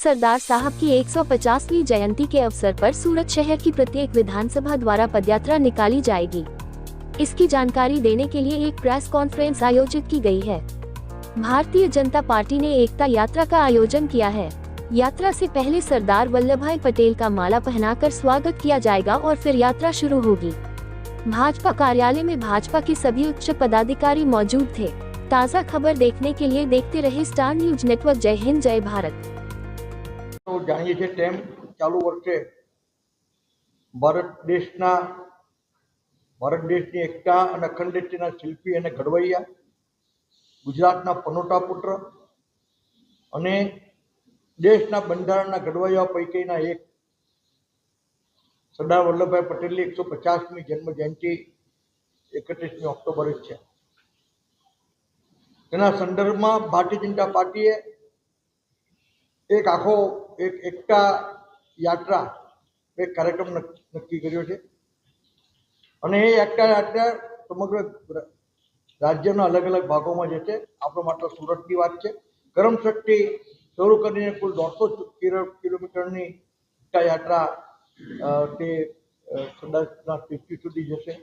सरदार साहब की 150वीं जयंती के अवसर पर सूरत शहर की प्रत्येक विधानसभा द्वारा पदयात्रा निकाली जाएगी। इसकी जानकारी देने के लिए एक प्रेस कॉन्फ्रेंस आयोजित की गई है। भारतीय जनता पार्टी ने एकता यात्रा का आयोजन किया है। यात्रा से पहले सरदार वल्लभ भाई पटेल का माला पहनाकर स्वागत किया जाएगा और फिर यात्रा शुरू होगी। भाजपा कार्यालय में भाजपा के सभी उच्च पदाधिकारी मौजूद थे। ताज़ा खबर देखने के लिए देखते रहे स्टार न्यूज नेटवर्क। जय हिंद, जय भारत। तो जानिए छे तेम चालू वर्षे भारत देशनी एकता અને અખંડિતતાના શિલ્પી અને ઘડવૈયા ગુજરાતના પનોતા પુત્ર અને દેશના બંધારણના ઘડવૈયા પૈકીના એક સરદાર વલ્લભભાઈ પટેલની 150મી જન્મ જયંતિ 31મી ઓક્ટોબરે છે। તેના સંદર્ભમાં ભારતીય જનતા પાર્ટીએ એક આખો એક એકતા યાત્રા એક કાર્યક્રમ નક્કી કર્યો છે અને એ એકતા યાત્રા સમગ્ર રાજ્યના અલગ અલગ ભાગોમાં જશે। આપણો માત્ર સુરતની વાત છે। કરમસદથી શરૂ કરીને કુલ 150 કિલોમીટરની એકતા યાત્રા તે સરદારના સ્ટેચ્યુ સુધી જશે।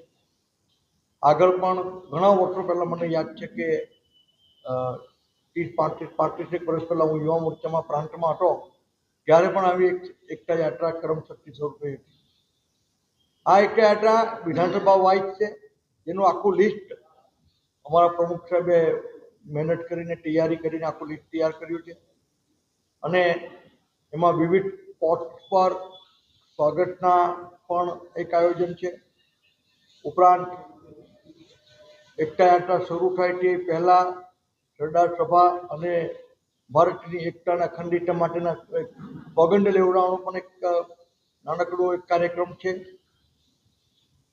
આગળ પણ ઘણા વર્ષો પહેલાં મને યાદ છે કે 30-35 વર્ષ પહેલાં હું યુવા મોરચામાં પ્રાંતમાં હતો ત્યારે પણ આવી એકતા યાત્રા કરમસદથી શરૂ થઈ હતી। આ એકતા યાત્રા વિધાનસભા વાઇઝ છે, જેનું આખું લિસ્ટ અમારા પ્રમુખ સાહેબે મહેનત કરીને તૈયારી કરીને આખું લિસ્ટ તૈયાર કર્યું છે અને એમાં વિવિધ સ્પોટ્સ પર સ્વાગતના પણ એક આયોજન છે। ઉપરાંત એકતા યાત્રા શરૂ થાય તે પહેલાં સરદાર સભા અને ભારતની એકતા અને અખંડિતતા માટેના સોગંદ લેવડાવવાનો પણ એક નાનકડો એક કાર્યક્રમ છે।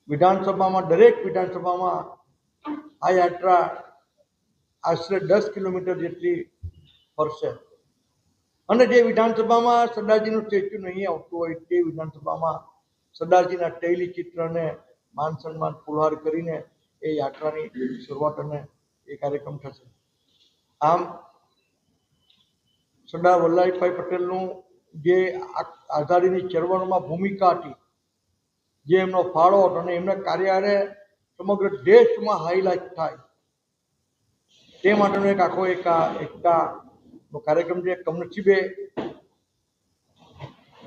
વિધાનસભામાં દરેક વિધાનસભામાં આ યાત્રા આશરે 10 કિલોમીટર જેટલી ફરશે અને જે વિધાનસભામાં સરદારજીનું સ્ટેચ્યુ નહીં આવતું હોય તે વિધાનસભામાં સરદારજીના તૈલી ચિત્રને માન સન્માન પુરવાર કરીને એ યાત્રાની શરૂઆત અને એ કાર્યક્રમ થશે। આમ સરદાર વલ્લભભાઈ પટેલનું જે આઝાદીની ચળવળમાં ભૂમિકા હતી, જે એમનો ફાળો હતો અને એમના કાર્યને સમગ્ર દેશમાં હાઇલાઇટ થાય તે માટેનો એક આખો એક એકતાનો કાર્યક્રમ છે। કમનસીબે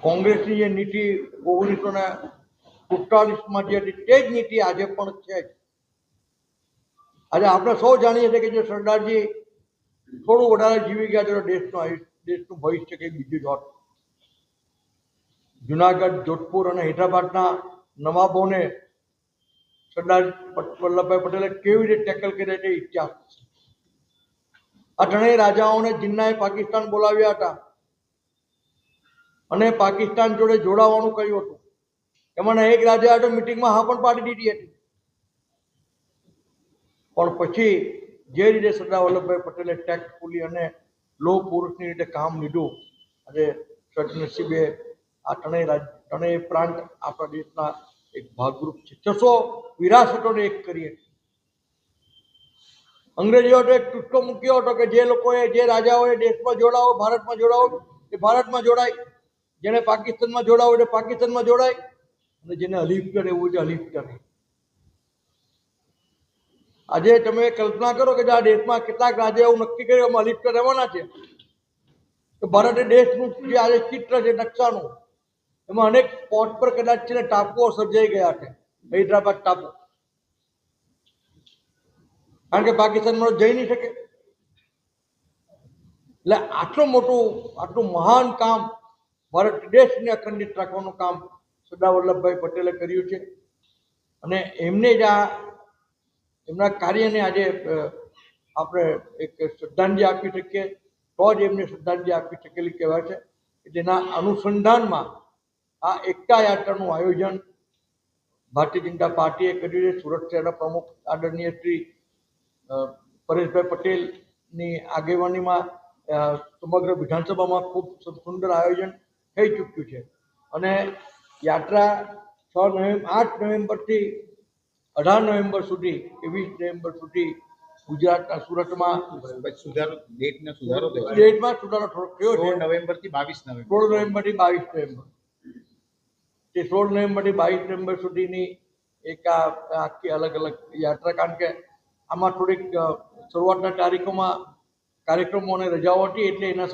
કોંગ્રેસની જે નીતિ 1947માં જે હતી તે જ નીતિ આજે પણ છે જ। આજે આપણે સૌ જાણીએ છીએ કે જો સરદારજી થોડું વધારે જીવી ગયા તો દેશનું ભવિષ્ય કંઈ બીજું જ હોત। જુનાગઢ, જોધપુર અને હૈદરાબાદના નવાબોને સરદાર વલ્લભભાઈ પટેલે કેવી રીતે ટેકલ કર્યા તે ઇતિહાસ છે। આ ત્રણેય રાજાઓને જિન્નાએ પાકિસ્તાન બોલાવ્યા હતા અને પાકિસ્તાન જોડે જોડાવાનું કહ્યું હતું। એમાંના એક રાજાએ તો મિટિંગમાં હા પણ પાડી દીધી હતી, પણ પછી જે રીતે સરદાર વલ્લભભાઈ પટેલે ટેક્ટફુલી અને લોહ પુરુષની રીતે કામ લીધું, આજે સદનસીબે આ ત્રણેય પ્રાંત આપણા દેશના એક ભાગરૂપ છે। 600 વિરાસતોને એક કરીએ। અંગ્રેજીઓ તો એક ટૂચકો મૂક્યો હતો કે જે લોકોએ જે રાજાઓએ દેશમાં જોડાવો, ભારતમાં જોડાવો એ ભારતમાં જોડાય, જેને પાકિસ્તાનમાં જોડાવો એટલે પાકિસ્તાનમાં જોડાય અને જેને હલીફ કરે એવું છે હલીફ કરે। આજે તમે કલ્પના કરો કે આ દેશમાં કેટલાક રાજાઓ એવું નક્કી કર્યું અમે હલીફ રહેવાના છે તો ભારત દેશનું જે આજે ચિત્ર છે નકશાનું, એમાં અનેક સ્પોટ પર કદાચ છે ને ટાપુઓ સર્જાઈ ગયા છે। હૈદરાબાદ ટાપુ, કારણ કે પાકિસ્તાનમાં જઈ નહીં શકે। એટલે આટલું મહાન કામ ભારત દેશને અખંડિત રાખવાનું કામ સરદાર વલ્લભભાઈ પટેલે કર્યું છે અને એમને જ એમના કાર્યને આજે આપણે એક શ્રદ્ધાંજલિ આપી શકીએ તો જ એમને શ્રદ્ધાંજલિ આપી શકેલી કહેવાય છે। જેના અનુસંધાનમાં આ એકતા યાત્રાનું આયોજન ભારતીય જનતા પાર્ટીએ કર્યું છે। સુરત શહેરના પ્રમુખ આદરણીય શ્રી પરેશભાઈ પટેલની આગેવાનીમાં સમગ્ર વિધાનસભામાં ખૂબ સુંદર આયોજન થઈ ચૂક્યું છે અને યાત્રા 8 નવેમ્બરથી 18 નવેમ્બર સુધી કે 20 નવેમ્બર સુધી ગુજરાતના સુરતમાં સુધારો સુધારો થયો છે. ડેટમાં સુધારો થોડોક થયો છે 16 નવેમ્બરથી 22 નવેમ્બર 16 નવેમ્બરથી 22 નવેમ્બર તે 16 નવેમ્બરથી 22 નવેમ્બર સુધીની એક આ આખી અલગ અલગ યાત્રા, કારણ કે આમાં થોડીક શરૂઆતના તારીખોમાં કાર્યક્રમો અને રજાઓ હતી એટલે એના